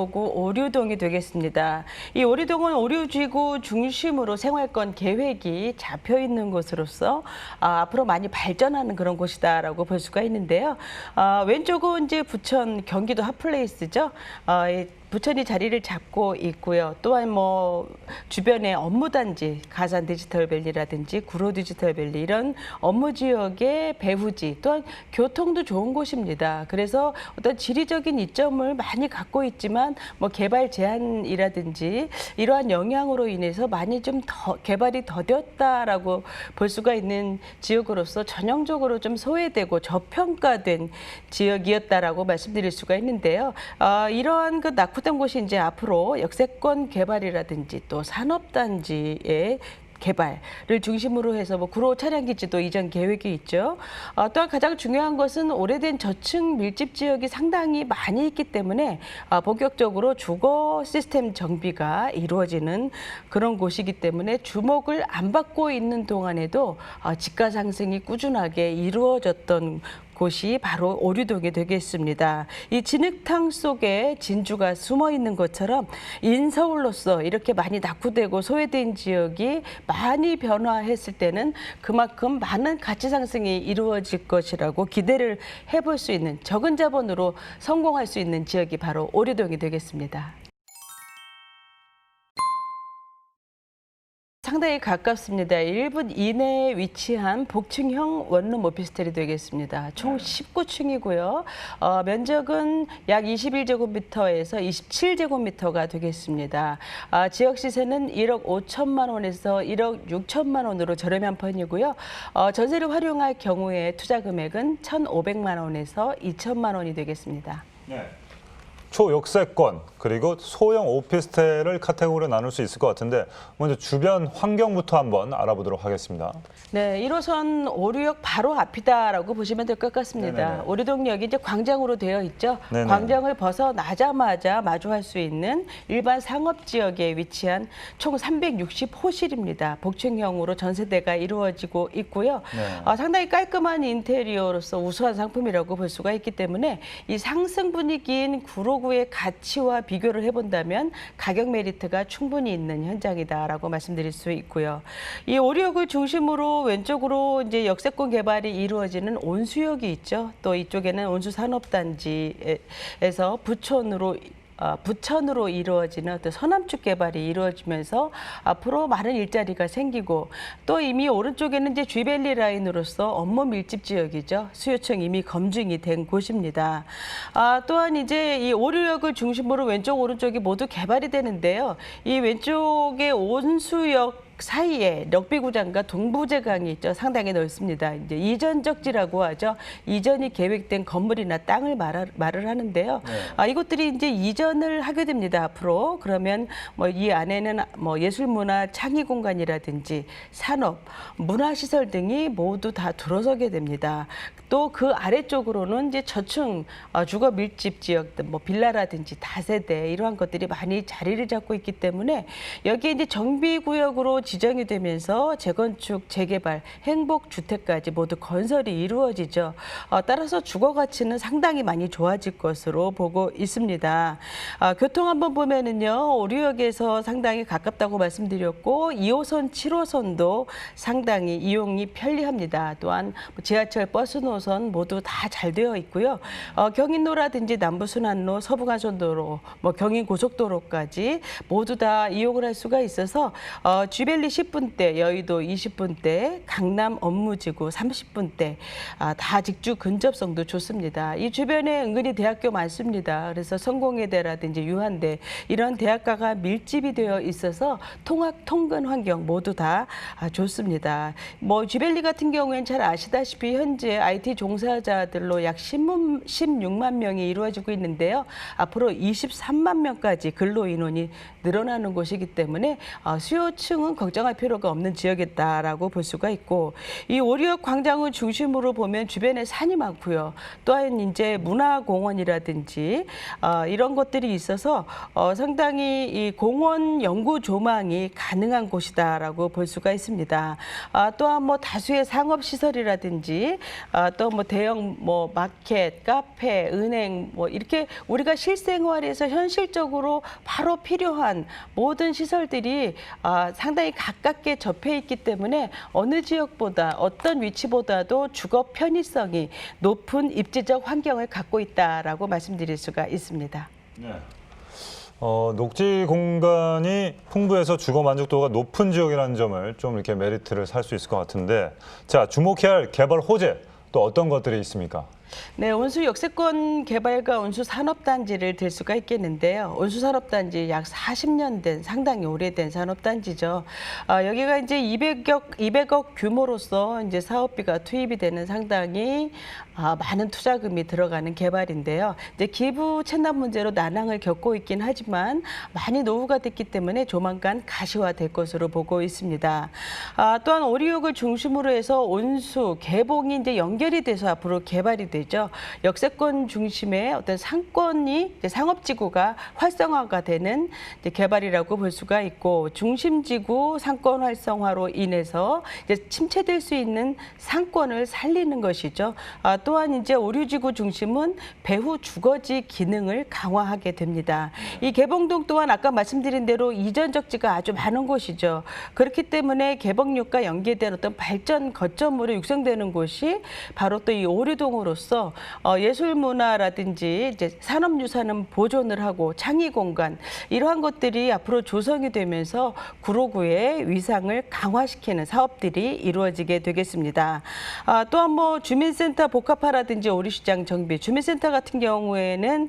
보고 오류동이 되겠습니다. 이 오류동은 오류지구 중심으로 생활권 계획이 잡혀 있는 곳으로서 앞으로 많이 발전하는 그런 곳이다라고 볼 수가 있는데요. 왼쪽은 이제 부천 경기도 핫플레이스죠. 부천이 자리를 잡고 있고요. 또한 주변에 업무단지, 가산 디지털밸리라든지 구로 디지털밸리 이런 업무 지역의 배후지, 또한 교통도 좋은 곳입니다. 그래서 어떤 지리적인 이점을 많이 갖고 있지만 개발 제한이라든지 이러한 영향으로 인해서 많이 좀 더 개발이 더뎠다라고 볼 수가 있는 지역으로서 전형적으로 좀 소외되고 저평가된 지역이었다라고 말씀드릴 수가 있는데요. 이러한 그 낙후된 곳이 이제 앞으로 역세권 개발이라든지 또 산업단지의 개발을 중심으로 해서 구로 차량기지도 이전 계획이 있죠. 또한 가장 중요한 것은 오래된 저층 밀집 지역이 상당히 많이 있기 때문에 본격적으로 주거 시스템 정비가 이루어지는 그런 곳이기 때문에 주목을 안 받고 있는 동안에도 집가 상승이 꾸준하게 이루어졌던 곳이 바로 오류동이 되겠습니다. 이 진흙탕 속에 진주가 숨어 있는 것처럼 인서울로서 이렇게 많이 낙후되고 소외된 지역이 많이 변화했을 때는 그만큼 많은 가치 상승이 이루어질 것이라고 기대를 해볼 수 있는 적은 자본으로 성공할 수 있는 지역이 바로 오류동이 되겠습니다. 상당히 가깝습니다. 1분 이내에 위치한 복층형 원룸 오피스텔이 되겠습니다. 총 19층이고요. 면적은 약 21제곱미터에서 27제곱미터가 되겠습니다. 지역 시세는 1억 5천만 원에서 1억 6천만 원으로 저렴한 편이고요. 전세를 활용할 경우에 투자 금액은 1,500만 원에서 2천만 원이 되겠습니다. 네. 초역세권 그리고 소형 오피스텔을 카테고리로 나눌 수 있을 것 같은데 먼저 주변 환경부터 한번 알아보도록 하겠습니다. 네, 1호선 오류역 바로 앞이다라고 보시면 될 것 같습니다. 네네네. 오류동역이 이제 광장으로 되어 있죠. 네네. 광장을 벗어나자마자 마주할 수 있는 일반 상업 지역에 위치한 총 360호실입니다. 복층형으로 전세대가 이루어지고 있고요. 네. 상당히 깔끔한 인테리어로서 우수한 상품이라고 볼 수가 있기 때문에 이 상승 분위기인 구로구의 가치와 비교를 해본다면 가격 메리트가 충분히 있는 현장이다라고 말씀드릴 수 있고요. 이 오류역을 중심으로 왼쪽으로 이제 역세권 개발이 이루어지는 온수역이 있죠. 또 이쪽에는 온수산업단지에서 부천으로 이루어지는 어떤 서남축 개발이 이루어지면서 앞으로 많은 일자리가 생기고 또 이미 오른쪽에는 이제 쥐밸리 라인으로서 업무 밀집 지역이죠. 수요층 이미 검증이 된 곳입니다. 또한 이제 이 오류역을 중심으로 왼쪽 오른쪽이 모두 개발이 되는데요. 이 왼쪽의 온수역 사이에 럭비구장과 동부제강이 있죠. 상당히 넓습니다. 이제 이전적지라고 하죠. 이전이 계획된 건물이나 땅을 말을 하는데요. 네. 이것들이 이제 이전을 하게 됩니다. 앞으로 그러면 이 안에는 예술문화 창의 공간이라든지 산업, 문화시설 등이 모두 다 들어서게 됩니다. 또 그 아래쪽으로는 이제 저층 주거 밀집 지역들, 빌라라든지 다세대 이러한 것들이 많이 자리를 잡고 있기 때문에 여기에 이제 정비구역으로 지정이 되면서 재건축, 재개발, 행복주택까지 모두 건설이 이루어지죠. 따라서 주거 가치는 상당히 많이 좋아질 것으로 보고 있습니다. 교통 한번 보면은요, 오류역에서 상당히 가깝다고 말씀드렸고 2호선, 7호선도 상당히 이용이 편리합니다. 또한 지하철, 버스 노선 모두 다 잘 되어 있고요. 경인로라든지 남부순환로, 서부간선도로, 경인고속도로까지 모두 다 이용을 할 수가 있어서 쥐밸리 10분대, 여의도 20분대, 강남 업무지구 30분대 다 직주 근접성도 좋습니다. 이 주변에 은근히 대학교 많습니다. 그래서 성공회대라든지 유한대 이런 대학가가 밀집이 되어 있어서 통학, 통근 환경 모두 다 좋습니다. 쥐밸리 같은 경우에는 잘 아시다시피 현재 IT 종사자들로 약 16만 명이 이루어지고 있는데요. 앞으로 23만 명까지 근로 인원이 늘어나는 곳이기 때문에 수요층은 걱정할 필요가 없는 지역이다라고 볼 수가 있고 이 오리역 광장을 중심으로 보면 주변에 산이 많고요. 또한 이제 문화공원이라든지 이런 것들이 있어서 상당히 이 공원 연구 조망이 가능한 곳이다라고 볼 수가 있습니다. 또한 뭐 다수의 상업 시설이라든지 또 뭐 대형 뭐 마켓, 카페, 은행 뭐 이렇게 우리가 실생활에서 현실적으로 바로 필요한 모든 시설들이 상당히 가깝게 접해 있기 때문에 어느 지역보다 어떤 위치보다도 주거 편의성이 높은 입지적 환경을 갖고 있다라고 말씀드릴 수가 있습니다. 네. 녹지 공간이 풍부해서 주거 만족도가 높은 지역이라는 점을 좀 이렇게 메리트를 살 수 있을 것 같은데, 자, 주목해야 할 개발 호재 또 어떤 것들이 있습니까? 네, 온수 역세권 개발과 온수 산업단지를 들 수가 있겠는데요. 온수 산업단지 약 40년 된 상당히 오래된 산업단지죠. 여기가 이제 200억 규모로서 이제 사업비가 투입이 되는 상당히 많은 투자금이 들어가는 개발인데요. 이제 기부 채납 문제로 난항을 겪고 있긴 하지만 많이 노후가 됐기 때문에 조만간 가시화될 것으로 보고 있습니다. 또한 오리역을 중심으로 해서 온수, 개봉이 이제 연결이 돼서 앞으로 개발이 되죠. 역세권 중심의 어떤 상권이 이제 상업지구가 활성화가 되는 이제 개발이라고 볼 수가 있고 중심지구 상권 활성화로 인해서 이제 침체될 수 있는 상권을 살리는 것이죠. 또한 이제 오류지구 중심은 배후 주거지 기능을 강화하게 됩니다. 이 개봉동 또한 아까 말씀드린 대로 이전 적지가 아주 많은 곳이죠. 그렇기 때문에 개봉역과 연계된 어떤 발전 거점으로 육성되는 곳이 바로 또 이 오류동으로서 예술문화라든지 이제 산업유산은 보존을 하고 창의 공간 이러한 것들이 앞으로 조성이 되면서 구로구의 위상을 강화시키는 사업들이 이루어지게 되겠습니다. 또한 뭐 주민센터 복합화라든지 오류시장 정비, 주민센터 같은 경우에는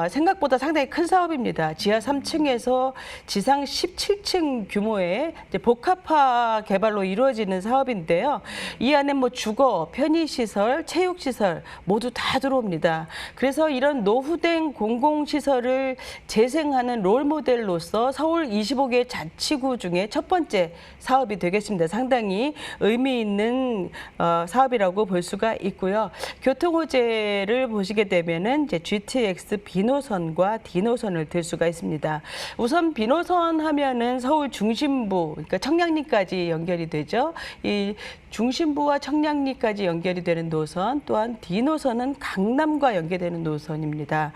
생각보다 상당히 큰 사업입니다. 지하 3층에서 지상 17층 규모의 이제 복합화 개발로 이루어지는 사업인데요. 이 안에 뭐 주거, 편의시설, 체육시설 모두 다 들어옵니다. 그래서 이런 노후된 공공시설을 재생하는 롤모델로서 서울 25개 자치구 중에 첫 번째 사업이 되겠습니다. 상당히 의미 있는 사업이라고 볼 수가 있고요. 교통 호재를 보시게 되면은 이제 GTX B노선과 D노선을 들 수가 있습니다. 우선 B노선 하면은 서울 중심부, 그러니까 청량리까지 연결이 되죠. 이 중심부와 청량리까지 연결이 되는 노선, 또한 D노선은 강남과 연계되는 노선입니다.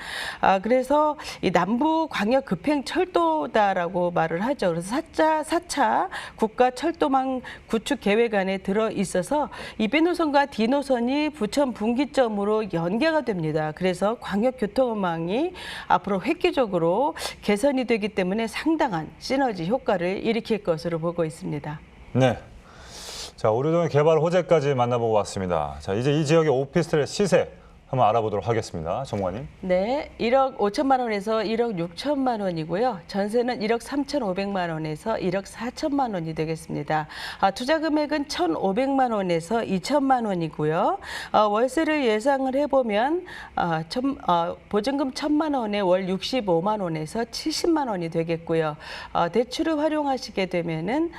그래서 이 남부 광역 급행 철도다라고 말을 하죠. 그래서 4차 국가 철도망 구축 계획 안에 들어 있어서 이 B노선과 D노선이 부천 분기점으로 연계가 됩니다. 그래서 광역 교통망이 앞으로 획기적으로 개선이 되기 때문에 상당한 시너지 효과를 일으킬 것으로 보고 있습니다. 네. 자, 오류동의 개발 호재까지 만나보고 왔습니다. 자, 이제 이 지역의 오피스텔의 시세 한번 알아보도록 하겠습니다. 전무관님. 네, 1억 5천만 원에서 1억 6천만 원이고요. 전세는 1억 3,500만 원에서 1억 4천만 원이 되겠습니다. 투자 금액은 1,500만 원에서 2천만 원이고요. 월세를 예상을 해보면 보증금 1,000만 원에 월 65만 원에서 70만 원이 되겠고요. 대출을 활용하시게 되면은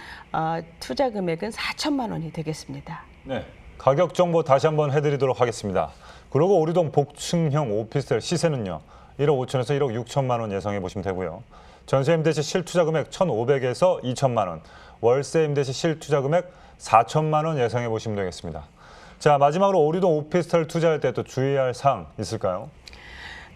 투자 금액은 4천만 원이 되겠습니다. 네, 가격 정보 다시 한번 해드리도록 하겠습니다. 그리고 오류동 복층형 오피스텔 시세는요. 1억 5천에서 1억 6천만 원 예상해 보시면 되고요. 전세 임대 시 실투자 금액 1,500에서 2천만 원, 월세 임대 시 실투자 금액 4천만 원 예상해 보시면 되겠습니다. 자, 마지막으로 오류동 오피스텔 투자할 때 또 주의할 사항 있을까요?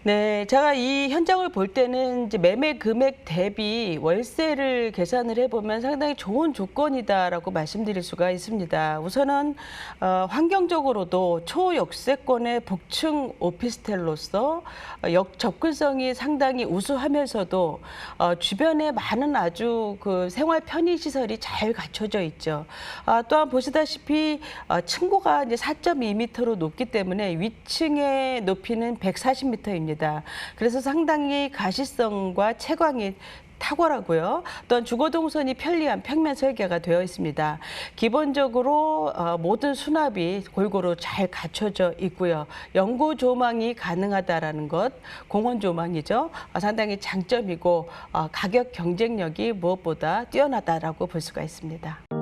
네, 제가 이 현장을 볼 때는 이제 매매 금액 대비 월세를 계산을 해보면 상당히 좋은 조건이다라고 말씀드릴 수가 있습니다. 우선은 환경적으로도 초역세권의 복층 오피스텔로서 접근성이 상당히 우수하면서도 주변에 많은 아주 그 생활 편의 시설이 잘 갖춰져 있죠. 또한 보시다시피 층고가 이제 4.2m로 높기 때문에 위층의 높이는 140m입니다. 그래서 상당히 가시성과 채광이 탁월하고요. 또한 주거 동선이 편리한 평면 설계가 되어 있습니다. 기본적으로 모든 수납이 골고루 잘 갖춰져 있고요. 연구 조망이 가능하다라는 것, 공원 조망이죠. 상당히 장점이고 가격 경쟁력이 무엇보다 뛰어나다라고 볼 수가 있습니다.